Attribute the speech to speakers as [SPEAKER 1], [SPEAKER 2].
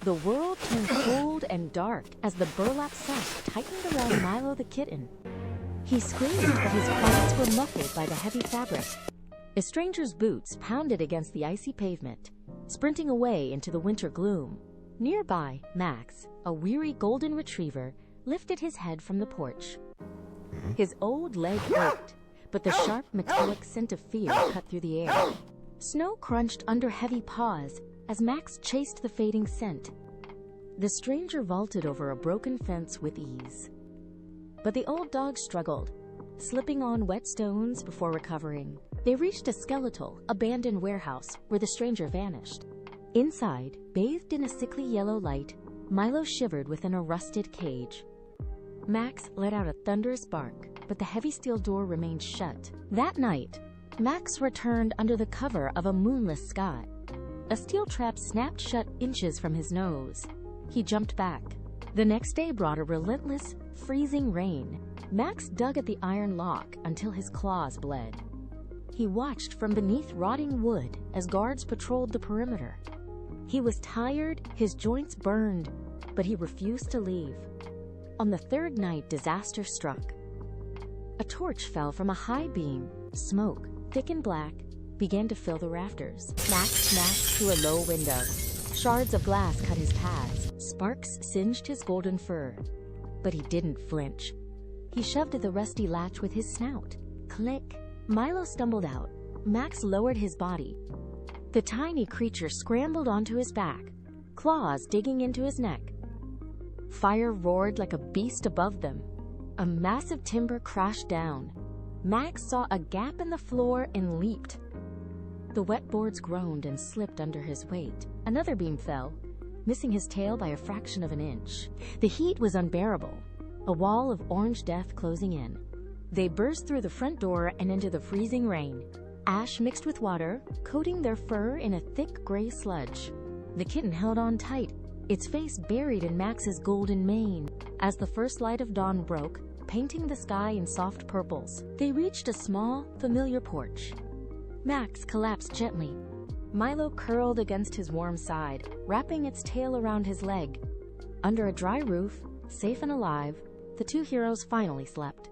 [SPEAKER 1] The world turned cold and dark as the burlap sack tightened around Milo the kitten. He screamed, but his cries were muffled by the heavy fabric. A stranger's boots pounded against the icy pavement, sprinting away into the winter gloom. Nearby, Max, a weary golden retriever, lifted his head from the porch. His old leg ached, but the sharp metallic scent of fear cut through the air. Snow crunched under heavy paws as Max chased the fading scent. The stranger vaulted over a broken fence with ease. But the old dog struggled, slipping on wet stones before recovering. They reached a skeletal, abandoned warehouse where the stranger vanished. Inside, bathed in a sickly yellow light, Milo shivered within a rusted cage. Max let out a thunderous bark, but the heavy steel door remained shut. That night, Max returned under the cover of a moonless sky. A steel trap snapped shut inches from his nose. He jumped back. The next day brought a relentless, freezing rain. Max dug at the iron lock until his claws bled. He watched from beneath rotting wood as guards patrolled the perimeter. He was tired, his joints burned, but he refused to leave. On the third night, disaster struck. A torch fell from a high beam. Smoke, thick and black, began to fill the rafters. Max smashed through a low window. Shards of glass cut his pads. Sparks singed his golden fur. But he didn't flinch. He shoved at the rusty latch with his snout. Click. Milo stumbled out. Max lowered his body. The tiny creature scrambled onto his back, claws digging into his neck. Fire roared like a beast above them. A massive timber crashed down. Max saw a gap in the floor and leaped. The wet boards groaned and slipped under his weight. Another beam fell, missing his tail by a fraction of an inch. The heat was unbearable, a wall of orange death closing in. They burst through the front door and into the freezing rain. Ash mixed with water, coating their fur in a thick gray sludge. The kitten held on tight, its face buried in Max's golden mane. As the first light of dawn broke, painting the sky in soft purples, they reached a small, familiar porch. Max collapsed gently. Milo curled against his warm side, wrapping its tail around his leg. Under a dry roof, safe and alive, the two heroes finally slept.